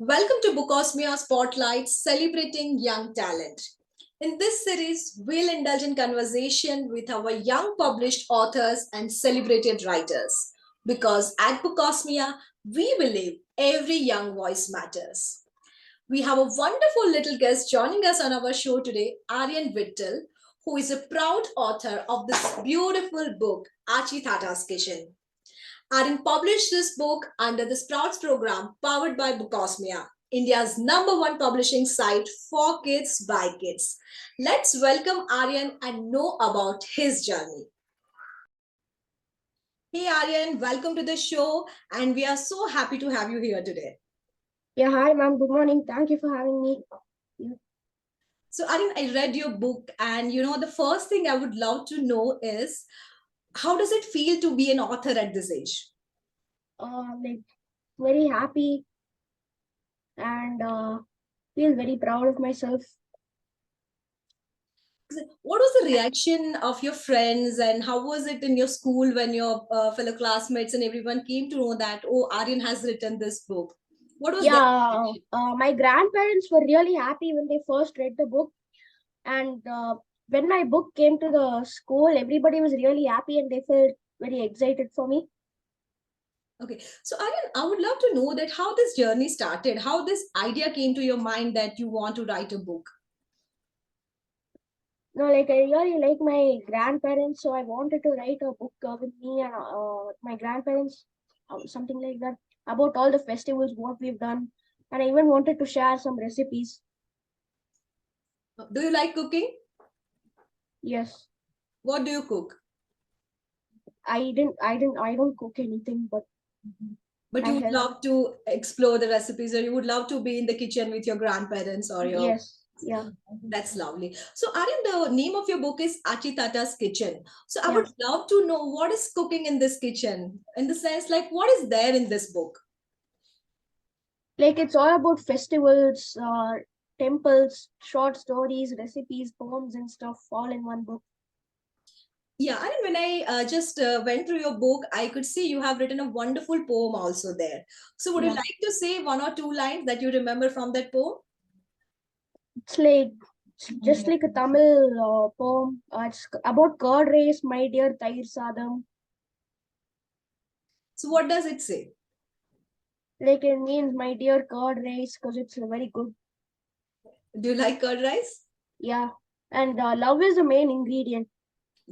Welcome to Bookosmia Spotlight, celebrating young talent. In this series, we'll indulge in conversation with our young published authors and celebrated writers. Because at Bookosmia, we believe every young voice matters. We have a wonderful little guest joining us on our show today, Aaryan Vittal, who is a proud author of this beautiful book, Aachi Thatha's Kitchen. Aaron published this book under the Sprouts program powered by Bookosmia, India's #1 publishing site for kids by kids. Let's welcome Aryan and know about his journey. Hey Aryan, welcome to the show, and we are so happy to have you here today. Yeah, hi ma'am. Good morning. Thank you for having me. So Aryan, I read your book, and the first thing I would love to know is how does it feel to be an author at this age? Like very happy and feel very proud of myself. What was the reaction of your friends, and how was it in your school when your fellow classmates and everyone came to know that, oh, Aryan has written this book? What was their Yeah, reaction? my grandparents were really happy when they first read the book, and when my book came to the school, everybody was really happy and they felt very excited for me. Okay, so Aryan, I would love to know that how this journey started, how this idea came to your mind that you want to write a book. No, like I really like my grandparents, so I wanted to write a book with me and my grandparents, something like that, about all the festivals, what we've done, and I even wanted to share some recipes. Do you like cooking? Yes, What do you cook? I don't cook anything, but But I you would help. love to explore the recipes, or you would love to be in the kitchen with your grandparents or your. Yes, yeah, That's lovely. So, Aryan, the name of your book is Aachi Tata's Kitchen. So, I yeah. would love to know what is cooking in this kitchen, in the sense, like, what is there in this book? Like it's all about festivals, temples, short stories, recipes, poems, and stuff, all in one book. Yeah, Aryan, when I just went through your book, I could see you have written a wonderful poem also there. So, would you Yeah, like to say one or two lines that you remember from that poem? it's like just like a Tamil poem. It's about curd race, my dear Tair Sadam. So, what does it say? Like it means my dear curd rice because it's very good. Do you like curd rice? Yeah, and love is the main ingredient.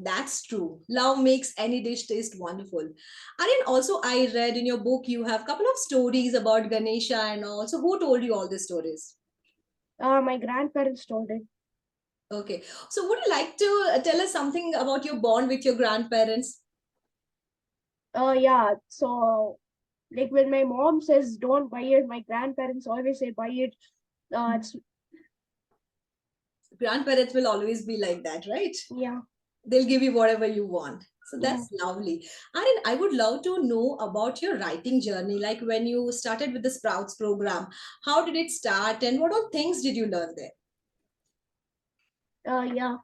That's true. Love makes any dish taste wonderful. Aryan, also I read in your book you have a couple of stories about Ganesha and all. So who told you all these stories? My grandparents told it. Okay. So would you like to tell us something about your bond with your grandparents? Yeah. So like when my mom says don't buy it, my grandparents always say buy it. It's Grandparents will always be like that, right? yeah, They'll give you whatever you want. So yeah. that's lovely. Aryan, I would love to know about your writing journey. Like when you started with the Sprouts program, how did it start and what all things did you learn there? Yeah.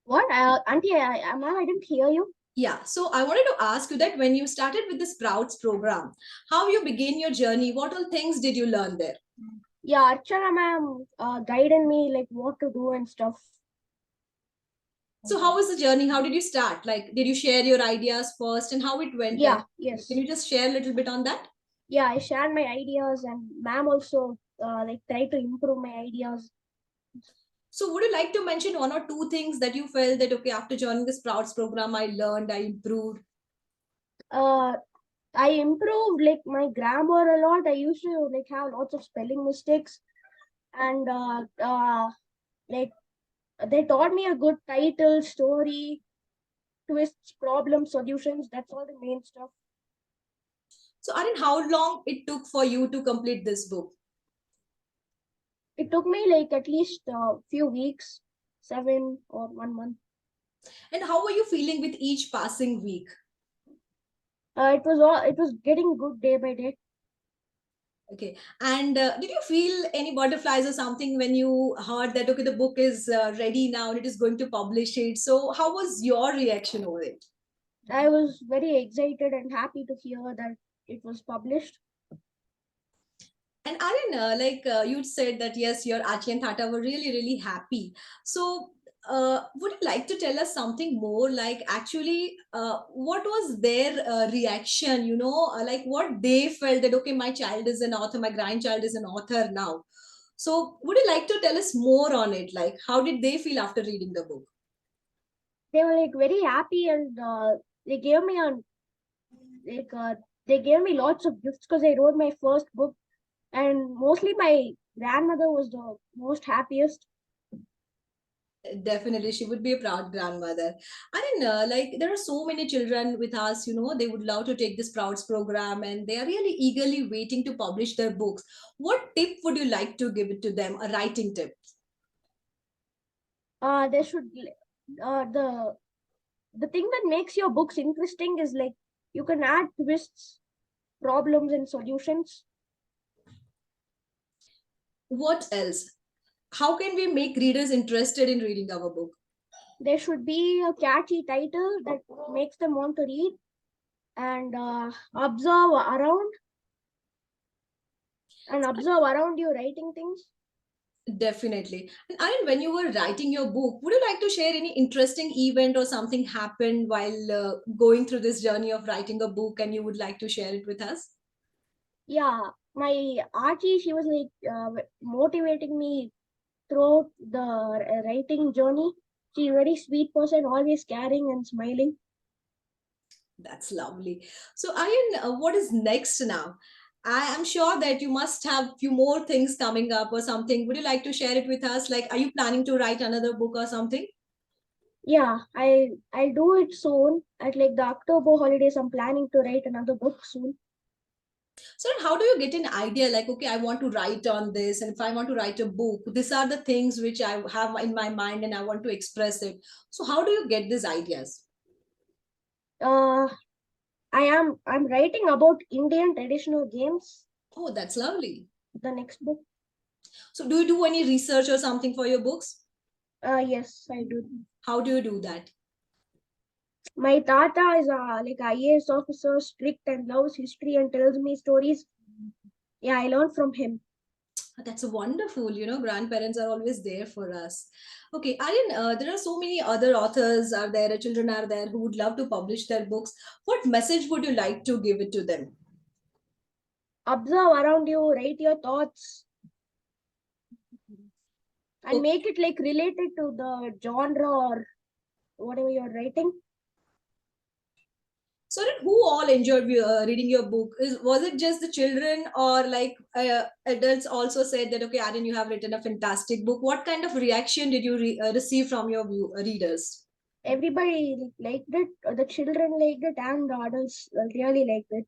What? Auntie, ma'am, I didn't hear you. Yeah, so I wanted to ask you that when you started with the Sprouts program, how you began your journey, what all things did you learn there? Yeah, Archana ma'am guided me like what to do and stuff. So, how was the journey? How did you start? Like, did you share your ideas first and how it went? Yeah, Can yes. you just share a little bit on that? Yeah, I shared my ideas and ma'am also like tried to improve my ideas. So, would you like to mention one or two things that you felt that, okay, after joining the Sprouts program, I learned, I improved? Uh, I improved like my grammar a lot. I used to like have lots of spelling mistakes, and like they taught me a good title, story, twists, problem, solutions. That's all the main stuff. So, Aryan, how long it took for you to complete this book? It took me like at least a few weeks, 7 or 1 month. And how were you feeling with each passing week? It was getting good day by day. Okay. And did you feel any butterflies or something when you heard that, okay, the book is ready now and it is going to publish it? So, how was your reaction over it? I was very excited and happy to hear that it was published. And Aryan, you said that yes, your Aachi and Thatha were really, really happy. So, would you like to tell us something more? Like, actually, what was their reaction? Like what they felt that okay, my child is an author, my grandchild is an author now. So, would you like to tell us more on it? Like, how did they feel after reading the book? They were like very happy, and they gave me a like they gave me lots of gifts because I wrote my first book, and mostly my grandmother was the most happiest. Definitely, she would be a proud grandmother. I don't know, like there are so many children with us, they would love to take this Sprouts program and they are really eagerly waiting to publish their books. What tip would you like to give it to them? A writing tip? They should the thing that makes your books interesting is like you can add twists, problems, and solutions. What else? How can we make readers interested in reading our book? There should be a catchy title that makes them want to read, and observe around you writing things. Definitely. And Aryan, when you were writing your book, would you like to share any interesting event or something happened while going through this journey of writing a book and you would like to share it with us? Yeah, my Archie, she was like motivating me throughout the writing journey. She's a very sweet person, always caring and smiling. That's lovely. So, Aryan, what is next now? I am sure that you must have few more things coming up or something. Would you like to share it with us? Like, are you planning to write another book or something? Yeah, I'll do it soon. At like the October holidays, I'm planning to write another book soon. So, then how do you get an idea? Like, okay, I want to write on this, and if I want to write a book, these are the things which I have in my mind, and I want to express it. So, how do you get these ideas? Uh, I'm writing about Indian traditional games. Oh, that's lovely. The next book. So, do you do any research or something for your books? Yes, I do. How do you do that? My tata is a like IAS officer, strict and loves history and tells me stories. Yeah, I learned from him. That's wonderful. Grandparents are always there for us. Okay, Aryan, there are so many other authors are there, children are there who would love to publish their books. What message would you like to give it to them? Observe around you, write your thoughts, and Okay. make it like related to the genre or whatever you're writing. So, then who all enjoyed reading your book? Was it just the children or like adults also said that, okay, Aryan, you have written a fantastic book? What kind of reaction did you receive from your readers? Everybody liked it. The children liked it, and the adults really liked it.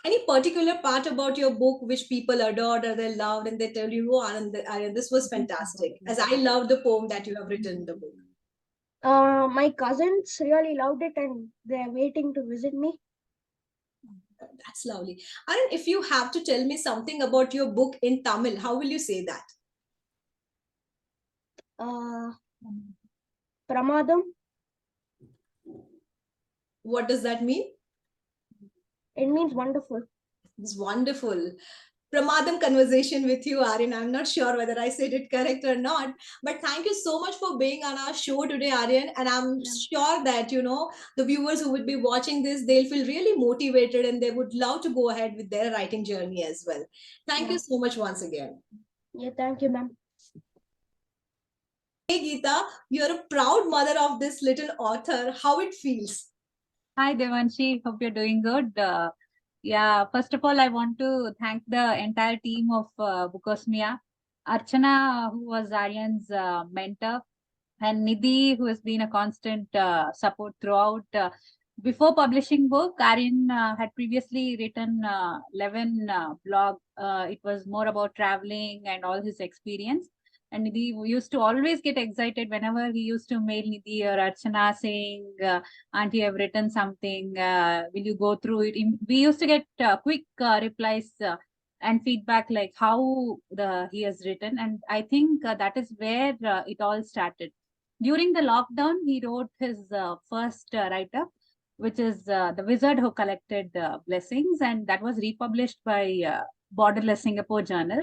Any particular part about your book which people adored or they loved and they tell you, oh, Aryan, this was fantastic. As I love the poem that you have written in the book. My cousins really loved it, and they're waiting to visit me. That's lovely. Aryan, if you have to tell me something about your book in Tamil, how will you say that? Uh, Pramadam. What does that mean? It means wonderful. It's wonderful. Pramadam conversation with you, Aryan. I'm not sure whether I said it correct or not, but thank you so much for being on our show today, Aryan. And I'm Yeah. sure that, the viewers who would be watching this, they'll feel really motivated and they would love to go ahead with their writing journey as well. Thank Yeah. you so much once again. Yeah. Thank you, ma'am. Hey, Geetha, you're a proud mother of this little author. How it feels? Hi, Devanshi. Hope you're doing good. Yeah, first of all, I want to thank the entire team of Bookosmia. Archana, who was Aryan's mentor, and Nidhi, who has been a constant support throughout. Before publishing book, Aryan had previously written 11 blog. It was more about traveling and all his experience. And Nidhi used to always get excited whenever he used to mail Nidhi or Archana saying, Auntie, I've written something. Will you go through it? We used to get quick replies and feedback like how he has written. And I think that is where it all started. During the lockdown, he wrote his first write-up, which is The Wizard Who Collected Blessings, and that was republished by borderless Singapore journal.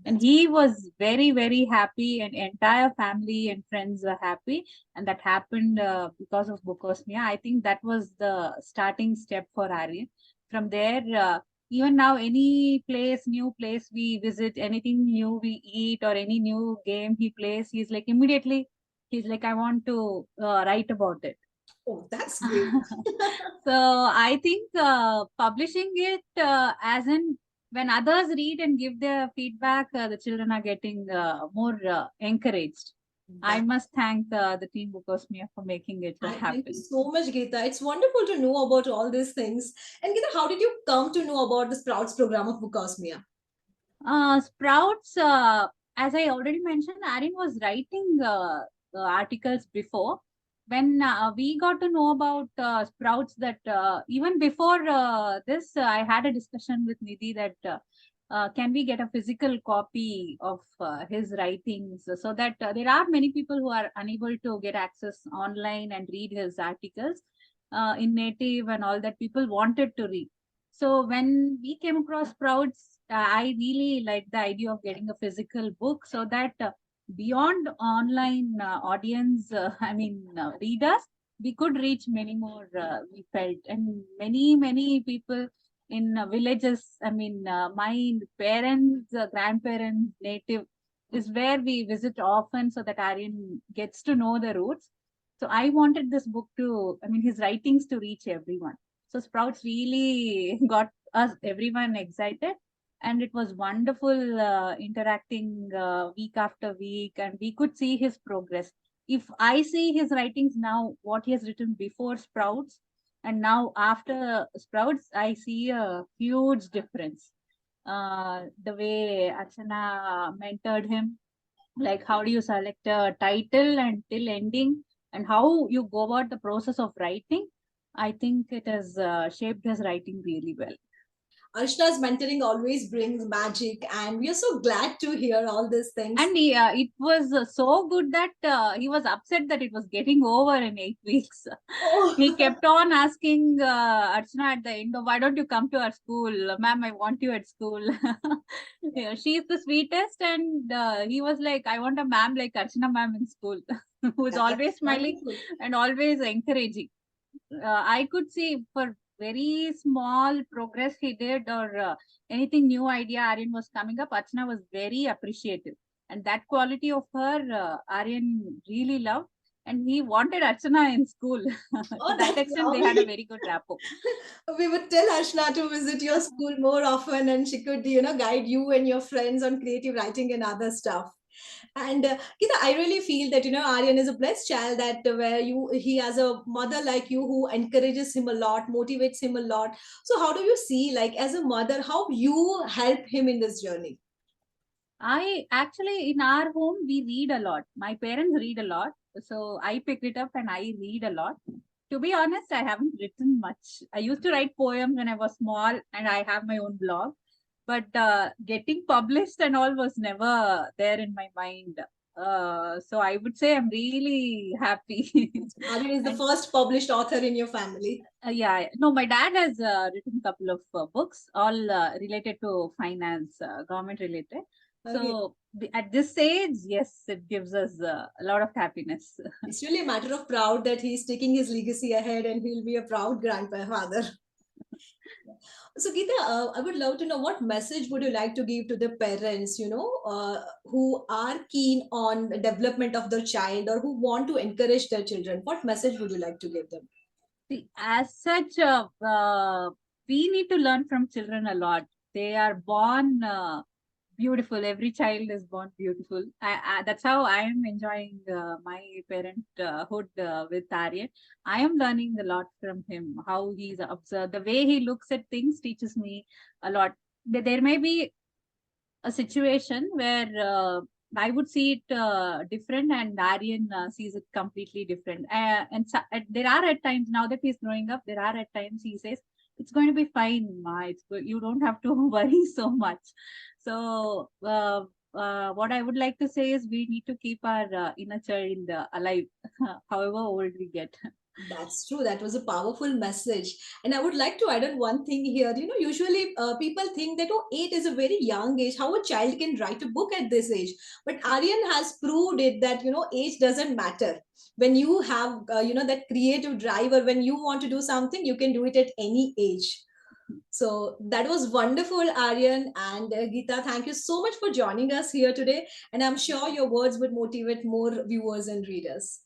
And he was very, very happy, and entire family and friends were happy. And that happened because of Bookosmia. I think that was the starting step for Aryan. From there, even now, any place, new place we visit, anything new we eat, or any new game he plays, he's like immediately, he's like, I want to write about it. Oh, that's great. So I think publishing it as in when others read and give their feedback, the children are getting more encouraged. I must thank the team Bookosmia for making it Thank you happen. so much, Geetha. It's wonderful to know about all these things. And Geetha, how did you come to know about the Sprouts program of Bookosmia? Sprouts, as I already mentioned, Aaron was writing articles before. When we got to know about Sprouts, that even before this, I had a discussion with Nidhi that can we get a physical copy of his writings, so that there are many people who are unable to get access online and read his articles in native and all that. People wanted to read. So when we came across Sprouts, I really like the idea of getting a physical book, so that beyond online audience, readers, we could reach many more, we felt. And many people in villages, my parents, grandparents, native is where we visit often, so that Aryan gets to know the roots. So I wanted this book to, his writings to reach everyone. So Sprouts really got us everyone excited, and it was wonderful interacting week after week, and we could see his progress. If I see his writings now, what he has written before Sprouts and now after Sprouts, I see a huge difference. The way Archana mentored him, like how do you select a title until ending, and how you go about the process of writing. I think it has shaped his writing really well. Arshna's mentoring always brings magic, and we are so glad to hear all these things. And it was so good that he was upset that it was getting over in 8 weeks. Oh. He kept on asking Archana at the end of, why don't you come to our school? Ma'am, I want you at school. Yeah, she's the sweetest. And he was like, I want a ma'am like Archana ma'am in school, who's always smiling and always encouraging. I could see for very small progress he did, or anything new idea Aryan was coming up, Archana was very appreciative. And that quality of her, Aryan really loved. And he wanted Archana in school. Oh, To that that's extent, they had a lovely. very good rapport. We would tell Arshna to visit your school more often, and she could, guide you and your friends on creative writing and other stuff. And Geetha, I really feel that Aryan is a blessed child, that where he has a mother like you who encourages him a lot, motivates him a lot. So how do you see, like as a mother, how you help him in this journey? I actually, in our home, we read a lot. My parents read a lot. So I picked it up and I read a lot. To be honest, I haven't written much. I used to write poems when I was small, and I have my own blog. But getting published and all was never there in my mind. So I would say I'm really happy. Aryan is the And first published author in your family. yeah, no, my dad has written a couple of books, all related to finance, government related. Okay. So at this age, yes, it gives us a lot of happiness. It's really a matter of proud that he's taking his legacy ahead, and he'll be a proud grandfather. So, Geetha, I would love to know, what message would you like to give to the parents, who are keen on the development of their child, or who want to encourage their children? What message would you like to give them? See, as such, we need to learn from children a lot. They are born beautiful. Every child is born beautiful. That's how I am enjoying my parenthood with Aryan. I am learning a lot from him. How he's observed, the way he looks at things teaches me a lot. There may be a situation where I would see it different, and Aryan sees it completely different. There are at times, now that he's growing up, there are at times he says, "It's going to be fine, Ma. You don't have to worry so much." So, what I would like to say is, we need to keep our inner child alive, however old we get. That's true. That was a powerful message. And I would like to add on one thing here. Usually people think that, oh, 8 is a very young age. How a child can write a book at this age? But Aryan has proved it that, age doesn't matter. When you have, that creative drive, or when you want to do something, you can do it at any age. So that was wonderful, Aryan and Geetha. Thank you so much for joining us here today. And I'm sure your words would motivate more viewers and readers.